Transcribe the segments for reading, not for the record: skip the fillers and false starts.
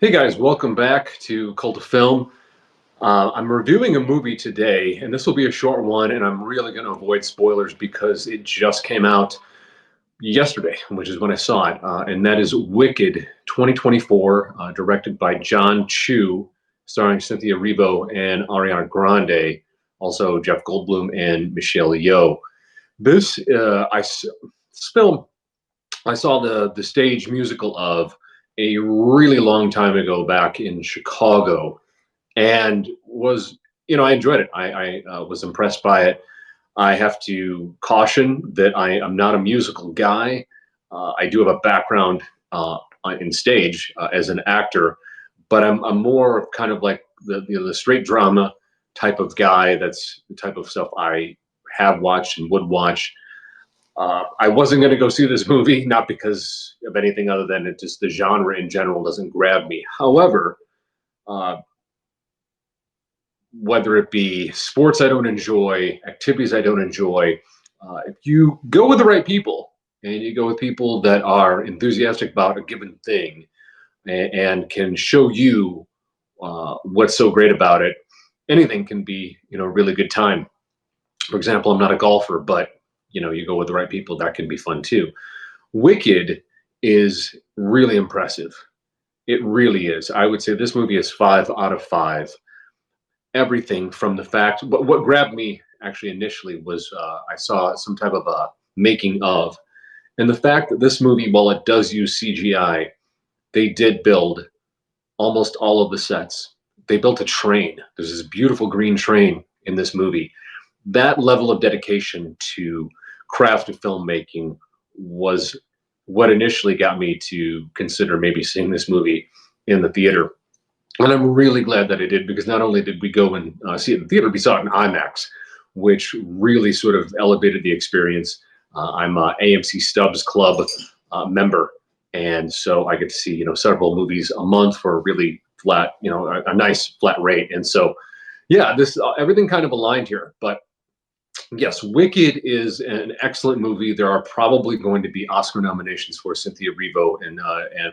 Hey guys, welcome back to Cult of Film. I'm reviewing a movie today, and this will be a short one, and I'm really going to avoid spoilers because it just came out yesterday, which is when I saw it, and that is Wicked 2024, directed by John Chu, starring Cynthia Erivo and Ariana Grande, also Jeff Goldblum and Michelle Yeoh. This film I saw the stage musical of a really long time ago back in Chicago, and I enjoyed it. I was impressed by it. I have to caution that I am not a musical guy. I do have a background in stage as an actor, but I'm more kind of like the straight drama type of guy. That's the type of stuff I have watched and would watch. I wasn't going to go see this movie, not because of anything other than it just the genre in general doesn't grab me. However, uh, whether it be sports I don't enjoy, activities I don't enjoy, if you go with the right people and you go with people that are enthusiastic about a given thing and can show you what's so great about it, anything can be a really good time. For example, I'm not a golfer, but you go with the right people, that can be fun too. Wicked is really impressive. It really is. I would say this movie is 5 out of 5. Everything from the fact, but what grabbed me actually initially was I saw some type of a making of, and the fact that this movie, while it does use CGI, they did build almost all of the sets. They built a train. There's this beautiful green train in this movie. That level of dedication to craft of filmmaking was what initially got me to consider maybe seeing this movie in the theater. And I'm really glad that I did, because not only did we go and see it in the theater, we saw it in IMAX, which really sort of elevated the experience. I'm a AMC Stubs Club member, and so I get to see several movies a month for a really flat, a nice flat rate. And so, yeah, this everything kind of aligned here. But yes, Wicked is an excellent movie. There are probably going to be Oscar nominations for Cynthia Erivo and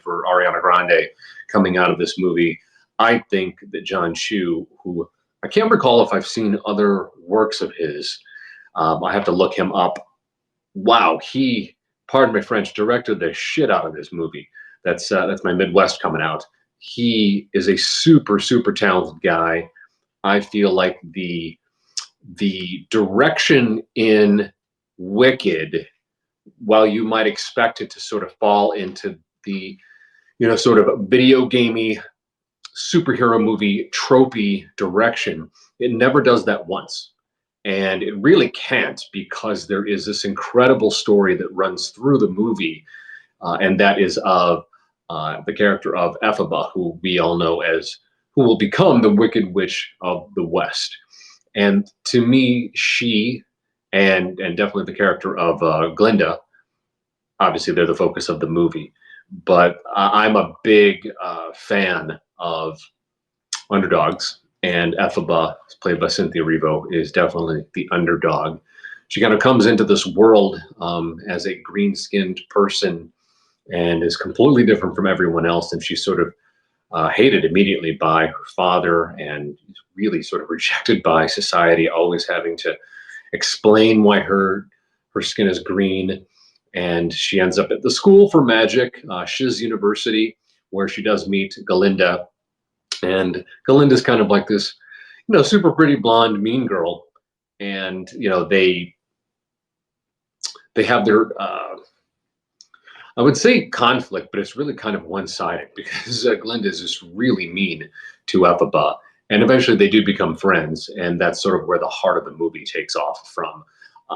for Ariana Grande coming out of this movie. I think that John Chu, who I can't recall if I've seen other works of his, I have to look him up. Wow, he, pardon my French, directed the shit out of this movie. That's my Midwest coming out. He is a super super talented guy. I feel like the direction in Wicked, while you might expect it to sort of fall into the sort of video gamey superhero movie tropey direction, it never does that once. And it really can't, because there is this incredible story that runs through the movie, and that is of the character of Ephaba, who we all know as who will become the Wicked Witch of the West. And to me, she and definitely the character of Glinda, obviously they're the focus of the movie. But I'm a big fan of underdogs, and Ephaba, played by Cynthia Erivo, is definitely the underdog. She kind of comes into this world as a green-skinned person and is completely different from everyone else, and she's sort of hated immediately by her father and really sort of rejected by society, always having to explain why her skin is green. And she ends up at the school for magic, Shiz University, where she does meet Galinda. And Galinda's kind of like this, super pretty blonde mean girl. And they have their I would say conflict, but it's really kind of one-sided, because Glinda is just really mean to Ephaba, and eventually they do become friends, and that's sort of where the heart of the movie takes off from.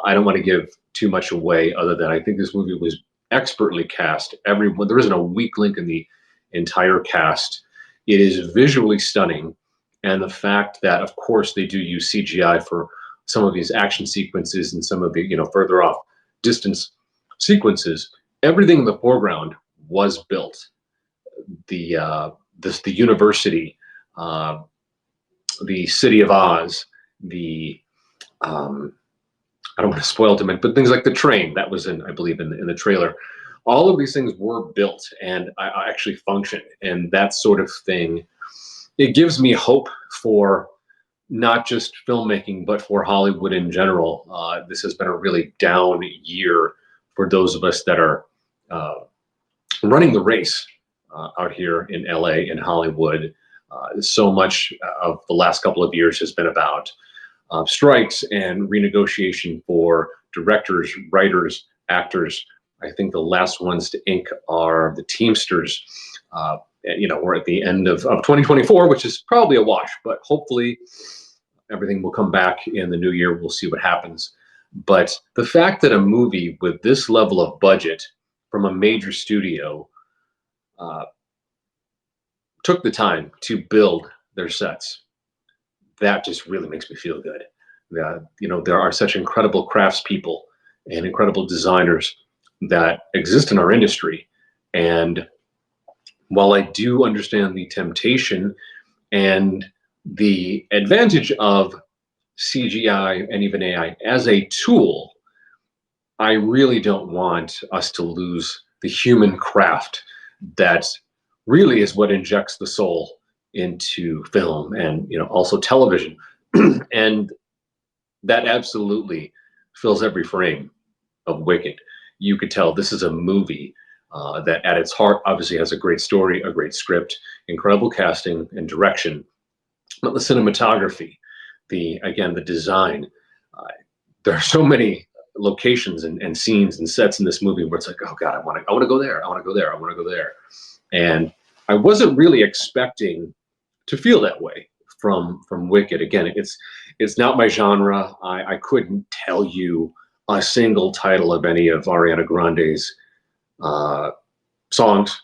I don't want to give too much away, other than I think this movie was expertly cast. Everyone, there isn't a weak link in the entire cast. It is visually stunning, and the fact that, of course, they do use CGI for some of these action sequences and some of the further off distance sequences. Everything in the foreground was built. The university, the city of Oz, the I don't want to spoil too much, but things like the train that was in, I believe, in the trailer. All of these things were built and I actually function, and that sort of thing, it gives me hope for not just filmmaking, but for Hollywood in general. This has been a really down year for those of us that are uh, running the race out here in LA and Hollywood. So much of the last couple of years has been about strikes and renegotiation for directors, writers, actors. I think the last ones to ink are the Teamsters. We're at the end of 2024, which is probably a wash, but hopefully everything will come back in the new year. We'll see what happens. But the fact that a movie with this level of budget from a major studio uh, took the time to build their sets, that just really makes me feel good. There are such incredible craftspeople and incredible designers that exist in our industry. And while I do understand the temptation and the advantage of CGI and even AI as a tool, I really don't want us to lose the human craft that really is what injects the soul into film and also television. And that absolutely fills every frame of Wicked. You could tell this is a movie that at its heart obviously has a great story, a great script, incredible casting and direction, but the cinematography, the design. Uh, there are so many locations and scenes and sets in this movie where it's like, oh God, I want to go there. I want to go there. I want to go there. And I wasn't really expecting to feel that way from Wicked. Again, it's not my genre. I couldn't tell you a single title of any of Ariana Grande's uh, songs.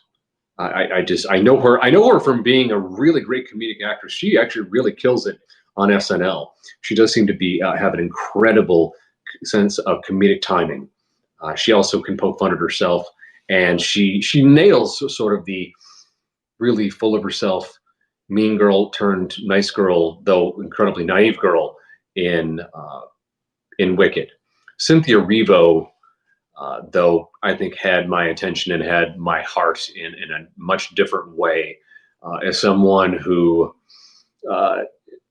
I know her. I know her from being a really great comedic actress. She actually really kills it on SNL. She does seem to be have an incredible sense of comedic timing. She also can poke fun at herself, and she nails sort of the really full of herself, mean girl turned nice girl, though incredibly naive girl in Wicked. Cynthia Erivo, though I think had my attention and had my heart in a much different way, as someone who uh,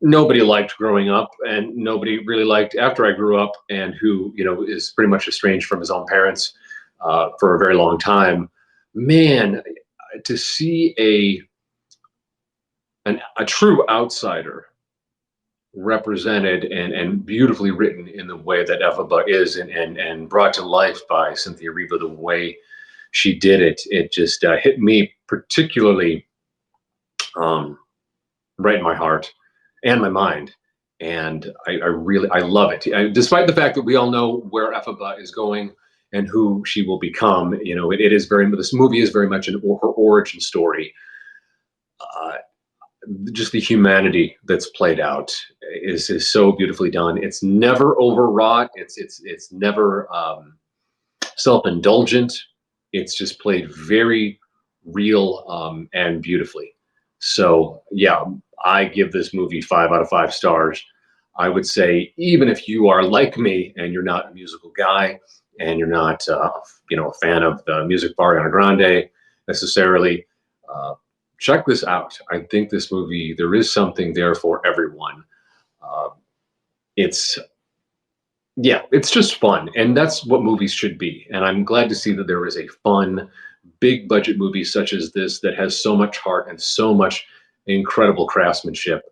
nobody liked growing up and nobody really liked after I grew up, and who is pretty much estranged from his own parents for a very long time. Man, to see a true outsider represented and beautifully written in the way that Elphaba is, and brought to life by Cynthia Erivo the way she did it, it just hit me particularly right in my heart and my mind. And I love it. Despite the fact that we all know where Elphaba is going and who she will become, it is very, this movie is very much her origin story. Uh, just the humanity that's played out is so beautifully done. It's never overwrought. It's never self-indulgent. It's just played very real and beautifully. So yeah, I give this movie 5 out of 5 stars. I would say even if you are like me and you're not a musical guy and you're not a fan of the music of Ariana Grande necessarily, check this out. I think this movie, there is something there for everyone. Uh, it's it's just fun, and that's what movies should be. And I'm glad to see that there is a fun, big budget movie such as this that has so much heart and so much incredible craftsmanship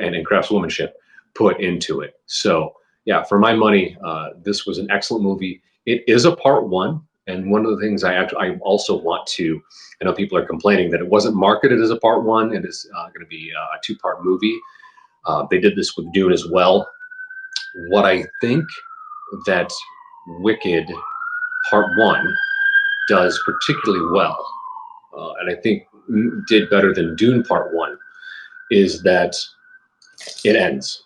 and craftswomanship put into it. So yeah, for my money, this was an excellent movie. It is a part one, and one of the things I also want to, I know people are complaining that it wasn't marketed as a part one. It is going to be a two-part movie. They did this with Dune as well. What I think that Wicked Part One does particularly well, and I think did better than Dune Part One, is that it ends.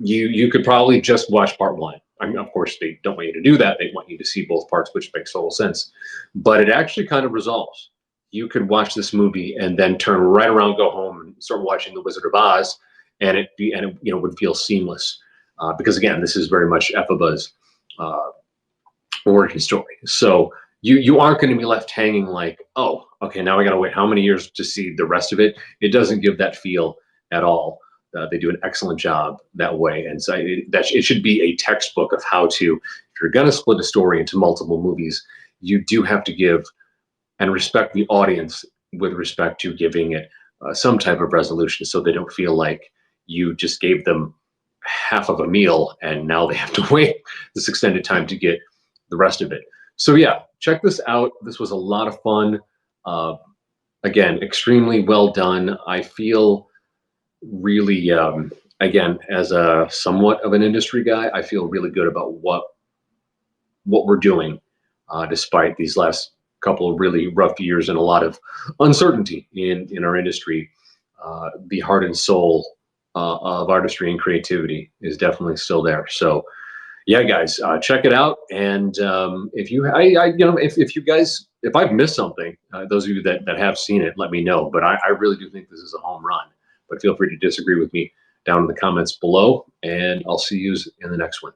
You could probably just watch Part One. I mean, of course, they don't want you to do that. They want you to see both parts, which makes total sense. But it actually kind of resolves. You could watch this movie and then turn right around, go home, and start watching The Wizard of Oz, and it would feel seamless. Because again, this is very much Ephaba's origin story. So you aren't going to be left hanging like, oh, okay, now I got to wait how many years to see the rest of it. It doesn't give that feel at all. They do an excellent job that way, and so it should be a textbook of how to. If you're going to split a story into multiple movies, you do have to give and respect the audience with respect to giving it some type of resolution, so they don't feel like you just gave them half of a meal and now they have to wait this extended time to get the rest of it. So yeah, check this out. This was a lot of fun. Uh, Again, extremely well done. I feel really, again, as a somewhat of an industry guy, I feel really good about what we're doing, despite these last couple of really rough years and a lot of uncertainty in our industry. The heart and soul of artistry and creativity is definitely still there. So yeah, guys, check it out. And if you, you know, if you guys, if I've missed something, those of you that have seen it, let me know. But I really do think this is a home run. But feel free to disagree with me down in the comments below, and I'll see you in the next one.